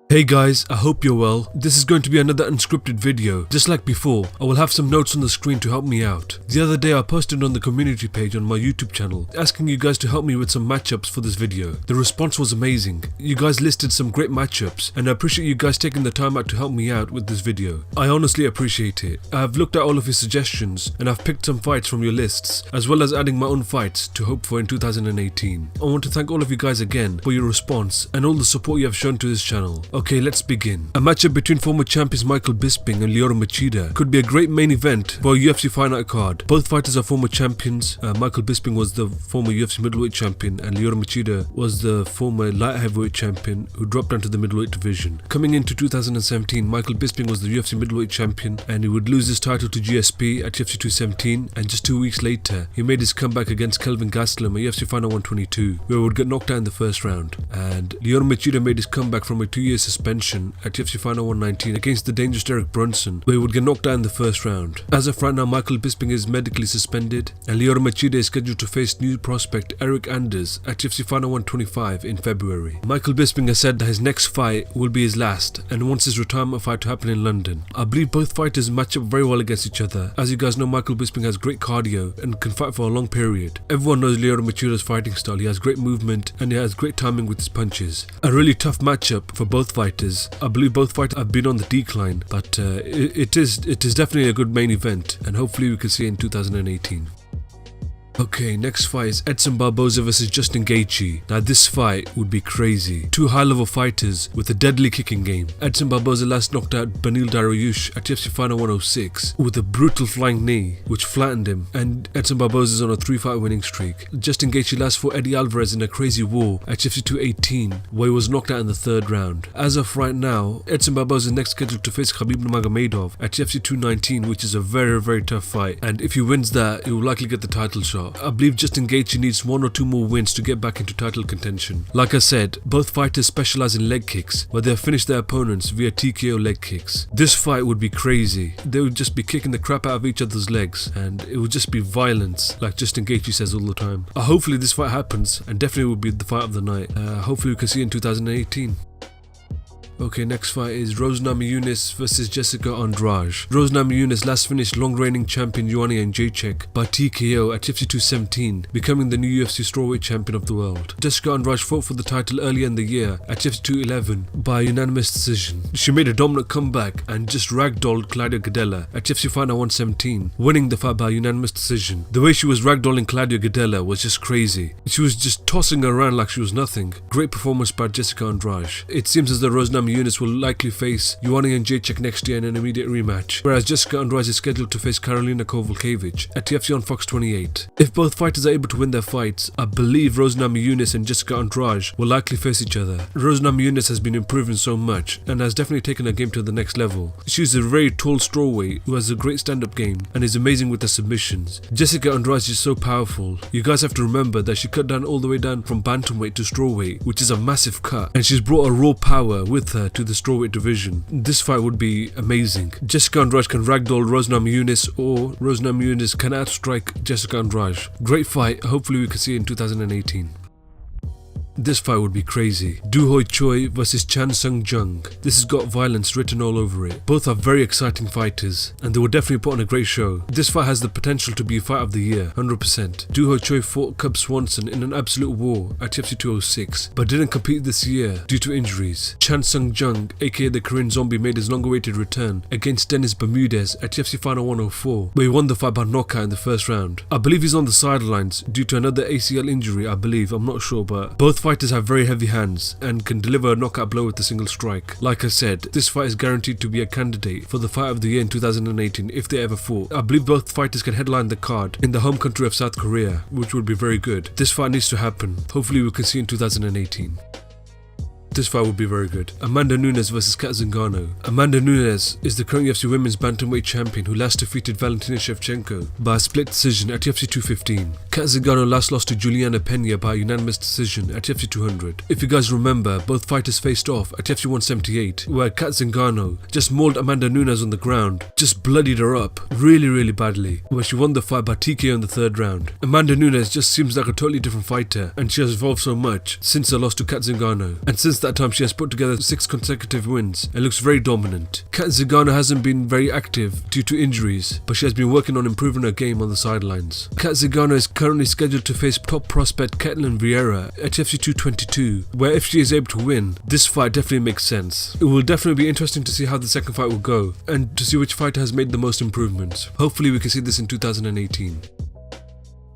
Hey guys, I hope you're well. This is going to be another unscripted video. Just like before, I will have some notes on the screen to help me out. The other day I posted on the community page on my YouTube channel asking you guys to help me with some matchups for this video. The response was amazing. You guys listed some great matchups and I appreciate you guys taking the time out to help me out with this video. I honestly appreciate it. I have looked at all of your suggestions and I've picked some fights from your lists as well as adding my own fights to hope for in 2018. I want to thank all of you guys again for your response and all the support you have shown to this channel. Okay, let's begin. A matchup between former champions Michael Bisping and Machida could be a great main event for a UFC Fight Night card. Both fighters are former champions. Michael Bisping was the former UFC middleweight champion and Machida was the former light heavyweight champion who dropped down to the middleweight division. Coming into 2017, Michael Bisping was the UFC middleweight champion and he would lose his title to GSP at UFC 217, and just 2 weeks later he made his comeback against Kelvin Gastelum at UFC Fight Night 122 where he would get knocked out in the first round. And Machida made his comeback from a 2-year suspension at UFC Fight Night 119 against the dangerous Derek Brunson, where he would get knocked out in the first round. As of right now, Michael Bisping is medically suspended and Machida is scheduled to face new prospect Eric Anders at UFC Fight Night 125 in February. Michael Bisping has said that his next fight will be his last and wants his retirement fight to happen in London. I believe both fighters match up very well against each other. As you guys know, Michael Bisping has great cardio and can fight for a long period. Everyone knows Machida's fighting style. He has great movement and he has great timing with his punches. A really tough matchup for both fighters. I believe both fighters have been on the decline, but it is definitely a good main event and hopefully we can see it in 2018. Okay, next fight is Edson Barboza vs Justin Gaethje. Now this fight would be crazy. Two high-level fighters with a deadly kicking game. Edson Barboza last knocked out Beneil Dariush at UFC Fight Night 106 with a brutal flying knee which flattened him, and Edson Barboza is on a 3-fight winning streak. Justin Gaethje last fought Eddie Alvarez in a crazy war at UFC 218 where he was knocked out in the 3rd round. As of right now, Edson Barboza is next scheduled to face Khabib Magomedov at UFC 219, which is a very tough fight, and if he wins that, he will likely get the title shot. I believe Justin Gaethje needs 1 or 2 more wins to get back into title contention. Like I said, both fighters specialize in leg kicks, where they have finished their opponents via TKO leg kicks. This fight would be crazy. They would just be kicking the crap out of each other's legs, and it would just be violence, like Justin Gaethje says all the time. Hopefully this fight happens, and definitely will be the fight of the night. Hopefully we can see it in 2018. Okay, next fight is Rose Namajunas vs Jessica Andrade. Rose Namajunas last finished long-reigning champion Joanna Jędrzejczyk by TKO at UFC 217, becoming the new UFC strawweight champion of the world. Jessica Andrade fought for the title earlier in the year at UFC 211 by unanimous decision. She made a dominant comeback and just ragdolled Claudia Gadelha at UFC Fight Night 117, winning the fight by unanimous decision. The way she was ragdolling Claudia Gadelha was just crazy. She was just tossing her around like she was nothing. Great performance by Jessica Andrade. It seems as though Rose Namajunas will likely face Joanna Jędrzejczyk next year in an immediate rematch, whereas Jessica Andrade is scheduled to face Karolina Kowalkiewicz at UFC on Fox 28. If both fighters are able to win their fights, I believe Rose Namajunas and Jessica Andrade will likely face each other. Rose Namajunas has been improving so much and has definitely taken her game to the next level. She's a very tall strawweight who has a great stand-up game and is amazing with her submissions. Jessica Andrade is so powerful. You guys have to remember that she cut down all the way down from bantamweight to strawweight, which is a massive cut, and she's brought a raw power with her to the strawweight division. This fight would be amazing. Jessica Andrade can ragdoll Rose Namajunas, or Rose Namajunas can outstrike Jessica Andrade. Great fight. Hopefully we can see it in 2018. This fight would be crazy. Choi vs Chan Sung Jung. This has got violence written all over it. Both are very exciting fighters and they will definitely put on a great show. This fight has the potential to be a fight of the year, 100%. Choi fought Cub Swanson in an absolute war at UFC 206 but didn't compete this year due to injuries. Chan Sung Jung, aka the Korean Zombie, made his long-awaited return against Dennis Bermudez at UFC Fight Night 104 where he won the fight by knockout in the 1st round. I believe he's on the sidelines due to another ACL injury, I believe. I'm not sure, but both fighters have very heavy hands and can deliver a knockout blow with a single strike. Like I said, this fight is guaranteed to be a candidate for the fight of the year in 2018 if they ever fought. I believe both fighters can headline the card in the home country of South Korea, which would be very good. This fight needs to happen. Hopefully we can see in 2018. This fight would be very good. Amanda Nunez vs Kat Zingano. Amanda Nunez is the current UFC Women's Bantamweight Champion who last defeated Valentina Shevchenko by a split decision at UFC 215. Kat Zingano last lost to Juliana Pena by unanimous decision at UFC 200. If you guys remember, both fighters faced off at UFC 178, where Kat Zingano just mauled Amanda Nunez on the ground, just bloodied her up really badly, where she won the fight by TKO in the 3rd round. Amanda Nunez just seems like a totally different fighter, and she has evolved so much since her loss to Kat Zingano. And since that time she has put together 6 consecutive wins and looks very dominant. Kat Zingano hasn't been very active due to injuries, but she has been working on improving her game on the sidelines. Kat Zingano is currently scheduled to face top prospect Ketlen Vieira at UFC 222, where if she is able to win, this fight definitely makes sense. It will definitely be interesting to see how the second fight will go, and to see which fighter has made the most improvements. Hopefully we can see this in 2018.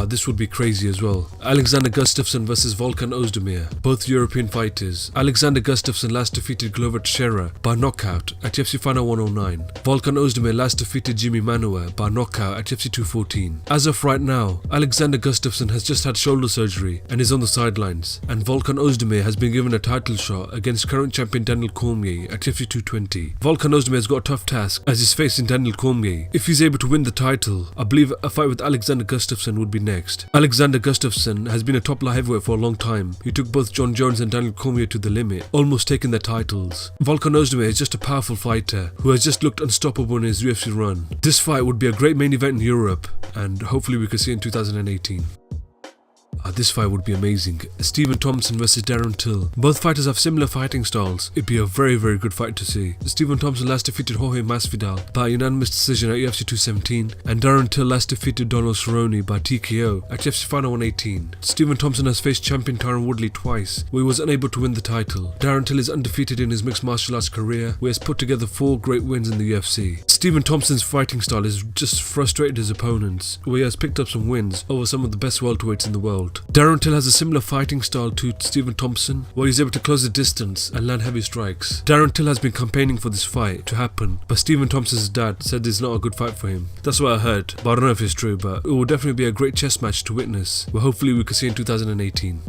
This would be crazy as well. Alexander Gustafsson versus Volkan Ozdemir, both European fighters. Alexander Gustafsson last defeated Glover Teixeira by knockout at UFC Final 109. Volkan Ozdemir last defeated Jimmy Manuwa by knockout at UFC 214. As of right now, Alexander Gustafsson has just had shoulder surgery and is on the sidelines, and Volkan Ozdemir has been given a title shot against current champion Daniel Cormier at UFC 220. Volkan Ozdemir has got a tough task as he's facing Daniel Cormier. If he's able to win the title, I believe a fight with Alexander Gustafsson would be next. Alexander Gustafsson has been a top light heavyweight for a long time. He took both John Jones and Daniel Cormier to the limit, almost taking their titles. Volkan Ozdemir is just a powerful fighter who has just looked unstoppable in his UFC run. This fight would be a great main event in Europe, and hopefully we could see it in 2018. This fight would be amazing. Stephen Thompson versus Darren Till. Both fighters have similar fighting styles. It'd be a very good fight to see. Stephen Thompson last defeated Jorge Masvidal by unanimous decision at UFC 217, and Darren Till last defeated Donald Cerrone by TKO at UFC Final 118. Stephen Thompson has faced champion Tyron Woodley twice, where he was unable to win the title. Darren Till is undefeated in his mixed martial arts career, where he has put together 4 great wins in the UFC. Stephen Thompson's fighting style has just frustrated his opponents, where he has picked up some wins over some of the best welterweights in the world. Darren Till has a similar fighting style to Stephen Thompson, where he's able to close the distance and land heavy strikes. Darren Till has been campaigning for this fight to happen, but Stephen Thompson's dad said it's not a good fight for him. That's what I heard, but I don't know if it's true, but it will definitely be a great chess match to witness, where hopefully we could see in 2018.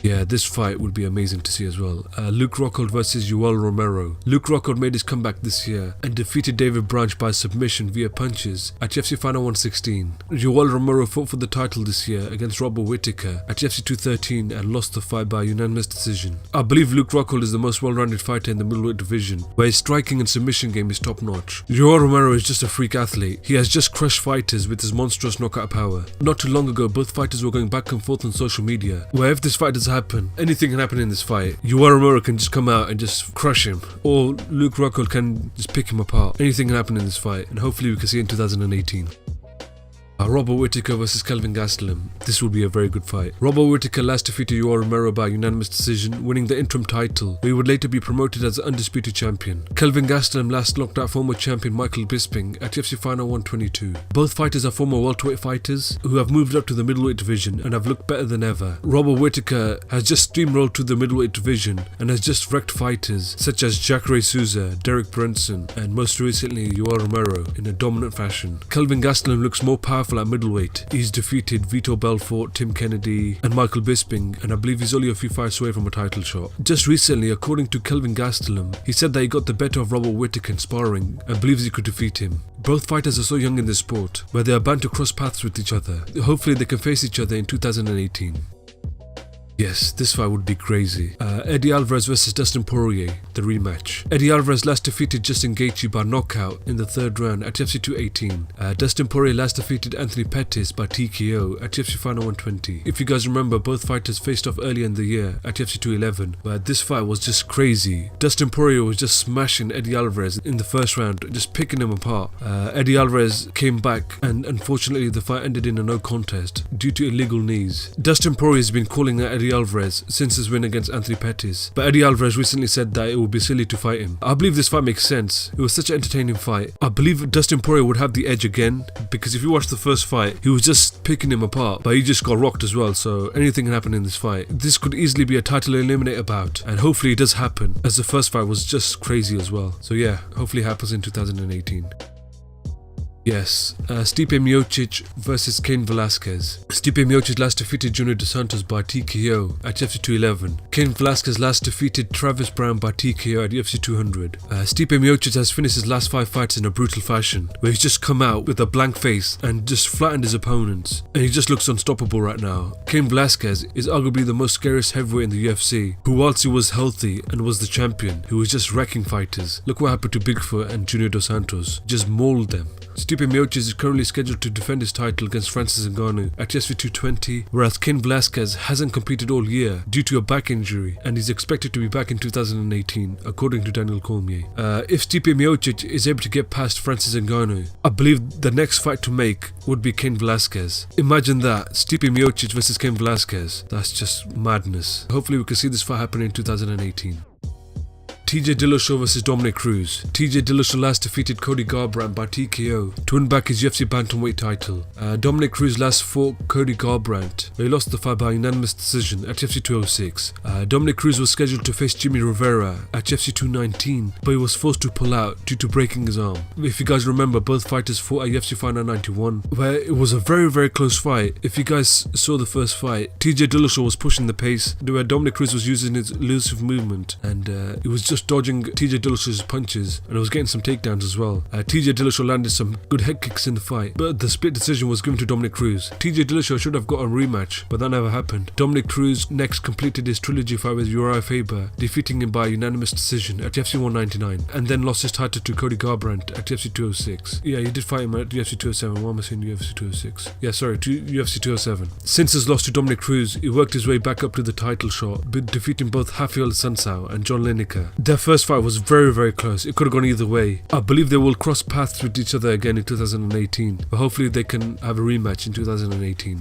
Yeah, this fight would be amazing to see as well. Luke Rockhold versus Yoel Romero. Luke Rockhold made his comeback this year and defeated David Branch by submission via punches at UFC Final 116. Yoel Romero fought for the title this year against Robert Whittaker at UFC 213 and lost the fight by unanimous decision. I believe Luke Rockhold is the most well-rounded fighter in the middleweight division, where his striking and submission game is top-notch. Yoel Romero is just a freak athlete. He has just crushed fighters with his monstrous knockout power. Not too long ago, both fighters were going back and forth on social media, where if this fight does happen, anything can happen in this fight. Yoel Romero can just come out and just crush him, or Luke Rockhold can just pick him apart. Anything can happen in this fight, and hopefully we can see it in 2018. Robert Whittaker versus Kelvin Gastelum. This will be a very good fight. Robert Whittaker last defeated Yoel Romero by unanimous decision, winning the interim title, where he would later be promoted as the undisputed champion. Kelvin Gastelum last knocked out former champion Michael Bisping at UFC Final 122. Both fighters are former welterweight fighters who have moved up to the middleweight division and have looked better than ever. Robert Whittaker has just steamrolled to the middleweight division and has just wrecked fighters such as Jacare Souza, Derek Brunson, and most recently Yoel Romero in a dominant fashion. Kelvin Gastelum looks more powerful at middleweight. He's defeated Vito Belfort, Tim Kennedy and Michael Bisping, and I believe he's only a few fights away from a title shot. Just recently, according to Kelvin Gastelum, he said that he got the better of Robert Whittaker in sparring and believes he could defeat him. Both fighters are so young in this sport, where they are bound to cross paths with each other. Hopefully they can face each other in 2018. Yes, this fight would be crazy. Eddie Alvarez versus Dustin Poirier, the rematch. Eddie Alvarez last defeated Justin Gaethje by knockout in the 3rd round at UFC 218. Dustin Poirier last defeated Anthony Pettis by TKO at UFC Final 120. If you guys remember, both fighters faced off earlier in the year at UFC 211, but this fight was just crazy. Dustin Poirier was just smashing Eddie Alvarez in the 1st round, just picking him apart. Eddie Alvarez came back and unfortunately the fight ended in a no contest due to illegal knees. Dustin Poirier has been calling out Eddie Alvarez since his win against Anthony Pettis, but Eddie Alvarez recently said that it would be silly to fight him. I believe this fight makes sense. It was such an entertaining fight. I believe Dustin Poirier would have the edge again, because if you watch the first fight, he was just picking him apart, but he just got rocked as well, so anything can happen in this fight. This could easily be a title eliminator bout, and hopefully it does happen, as the first fight was just crazy as well. So yeah, hopefully it happens in 2018. Yes, Stipe Miocic versus Cain Velasquez. Stipe Miocic last defeated Junior Dos Santos by TKO at UFC 211. Cain Velasquez last defeated Travis Brown by TKO at UFC 200. Stipe Miocic has finished his last 5 fights in a brutal fashion, where he's just come out with a blank face and just flattened his opponents, and he just looks unstoppable right now. Cain Velasquez is arguably the most scariest heavyweight in the UFC, who whilst he was healthy and was the champion, who was just wrecking fighters. Look what happened to Bigfoot and Junior Dos Santos, just mauled them. Stipe Miocic is currently scheduled to defend his title against Francis Ngannou at UFC 220, whereas Cain Velasquez hasn't competed all year due to a back injury and is expected to be back in 2018, according to Daniel Cormier. If Stipe Miocic is able to get past Francis Ngannou, I believe the next fight to make would be Cain Velasquez. Imagine that, Stipe Miocic versus Cain Velasquez. That's just madness. Hopefully we can see this fight happen in 2018. TJ Dillashaw vs Dominic Cruz. TJ Dillashaw last defeated Cody Garbrandt by TKO to win back his UFC bantamweight title. Dominic Cruz last fought Cody Garbrandt, but he lost the fight by unanimous decision at UFC 206. Dominic Cruz was scheduled to face Jimmy Rivera at UFC 219, but he was forced to pull out due to breaking his arm. If you guys remember, both fighters fought at UFC Fight Night 91, where it was a very close fight. If you guys saw the first fight, TJ Dillashaw was pushing the pace, where Dominic Cruz was using his elusive movement, and it was just dodging TJ Dillashaw's punches, and I was getting some takedowns as well. TJ Dillashaw landed some good head kicks in the fight, but the split decision was given to Dominic Cruz. TJ Dillashaw should have got a rematch, but that never happened. Dominic Cruz next completed his trilogy fight with Uriah Faber, defeating him by unanimous decision at UFC 199, and then lost his title to Cody Garbrandt at UFC 206. Yeah, he did fight him at UFC 207. Why am I saying UFC 206? Yeah, sorry, to UFC 207. Since his loss to Dominic Cruz, he worked his way back up to the title shot, defeating both Rafael Sunsao and John Lineker. Their first fight was very close. It could have gone either way. I believe they will cross paths with each other again in 2018, but hopefully they can have a rematch in 2018.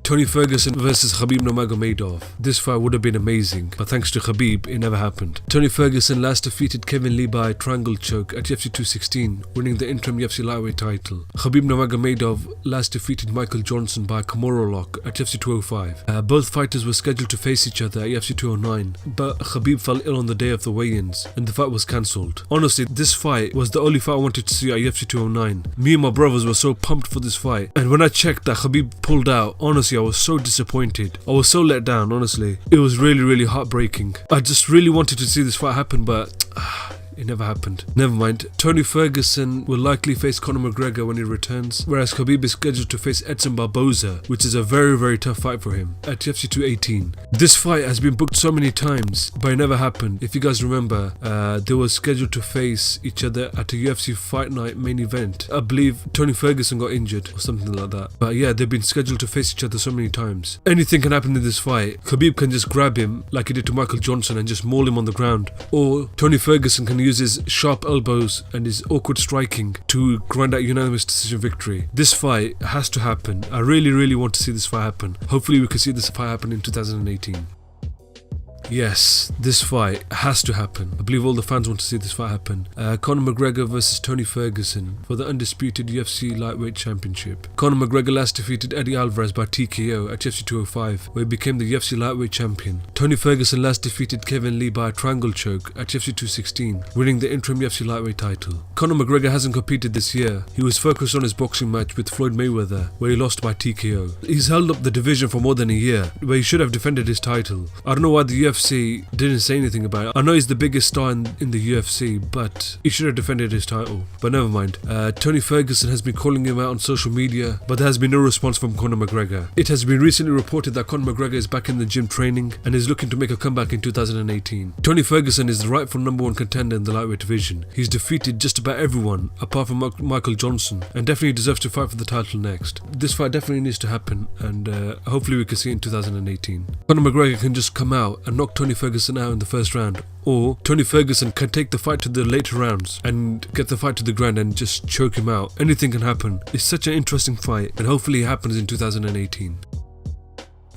Tony Ferguson vs Khabib Nurmagomedov. This fight would have been amazing, but thanks to Khabib, it never happened. Tony Ferguson last defeated Kevin Lee by triangle choke at UFC 216, winning the interim UFC lightweight title. Khabib Nurmagomedov last defeated Michael Johnson by Kimura lock at UFC 205. Both fighters were scheduled to face each other at UFC 209, but Khabib fell ill on the day of the weigh-ins, and the fight was cancelled. Honestly, this fight was the only fight I wanted to see at UFC 209. Me and my brothers were so pumped for this fight, and when I checked that Khabib pulled out, honestly I was so disappointed. I was so let down, honestly. It was really heartbreaking. I just really wanted to see this fight happen, but it never happened. Never mind. Tony Ferguson will likely face Conor McGregor when he returns, whereas Khabib is scheduled to face Edson Barboza, which is a very tough fight for him, at UFC 218. This fight has been booked so many times, but it never happened. If you guys remember, they were scheduled to face each other at a UFC Fight Night main event. I believe Tony Ferguson got injured or something like that. But yeah, they've been scheduled to face each other so many times. Anything can happen in this fight. Khabib can just grab him like he did to Michael Johnson and just maul him on the ground, or Tony Ferguson can use his sharp elbows and his awkward striking to grind out unanimous decision victory. This fight has to happen. I really want to see this fight happen. Hopefully we can see this fight happen in 2018. Yes, this fight has to happen. I believe all the fans want to see this fight happen. Conor McGregor versus Tony Ferguson for the undisputed UFC Lightweight Championship. Conor McGregor last defeated Eddie Alvarez by TKO at UFC 205, where he became the UFC Lightweight Champion. Tony Ferguson last defeated Kevin Lee by a triangle choke at UFC 216, winning the interim UFC Lightweight title. Conor McGregor hasn't competed this year. He was focused on his boxing match with Floyd Mayweather, where he lost by TKO. He's held up the division for more than a year, where he should have defended his title. I don't know why the UFC didn't say anything about it. I know he's the biggest star in the UFC, but he should have defended his title. But never mind. Tony Ferguson has been calling him out on social media, but there has been no response from Conor McGregor. It has been recently reported that Conor McGregor is back in the gym training and is looking to make a comeback in 2018. Tony Ferguson is the rightful #1 contender in the lightweight division. He's defeated just about everyone apart from Michael Johnson, and definitely deserves to fight for the title next. This fight definitely needs to happen, and hopefully we can see it in 2018. Conor McGregor can just come out and knock Tony Ferguson out in the first round, or Tony Ferguson can take the fight to the later rounds and get the fight to the ground and just choke him out. Anything can happen. It's such an interesting fight, and hopefully it happens in 2018.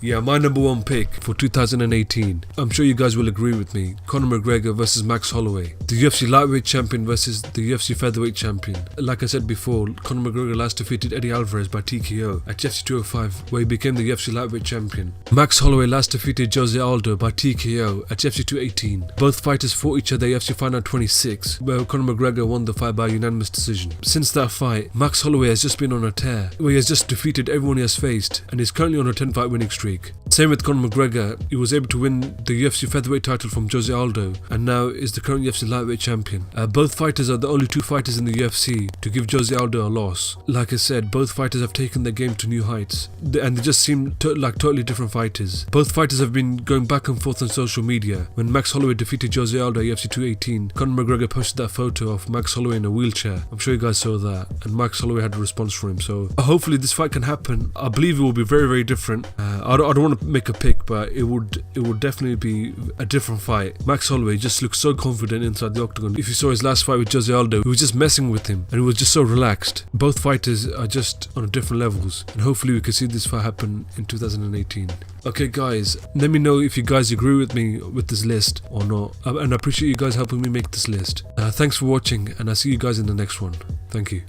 Yeah, my #1 pick for 2018, I'm sure you guys will agree with me, Conor McGregor versus Max Holloway. The UFC lightweight champion versus the UFC featherweight champion. Like I said before, Conor McGregor last defeated Eddie Alvarez by TKO at UFC 205, where he became the UFC lightweight champion. Max Holloway last defeated Jose Aldo by TKO at UFC 218. Both fighters fought each other at UFC Fight Night 26, where Conor McGregor won the fight by unanimous decision. Since that fight, Max Holloway has just been on a tear, where he has just defeated everyone he has faced, and is currently on a 10-fight winning streak. streak. Same with Conor McGregor, he was able to win the UFC featherweight title from Jose Aldo and now is the current UFC lightweight champion. Both fighters are the only two fighters in the UFC to give Jose Aldo a loss. Like I said, both fighters have taken their game to new heights and they just seem like totally different fighters. Both fighters have been going back and forth on social media. When Max Holloway defeated Jose Aldo at UFC 218, Conor McGregor posted that photo of Max Holloway in a wheelchair. I'm sure you guys saw that, and Max Holloway had a response for him. So hopefully this fight can happen. I believe it will be very, very different. I don't want to make a pick, but it would definitely be a different fight. Max Holloway just looks so confident inside the octagon. If you saw his last fight with Jose Aldo, he was just messing with him and he was just so relaxed. Both fighters are just on different levels, and hopefully we can see this fight happen in 2018. Okay guys, let me know if you guys agree with me with this list or not, and I appreciate you guys helping me make this list. Thanks for watching, and I'll see you guys in the next one. Thank you.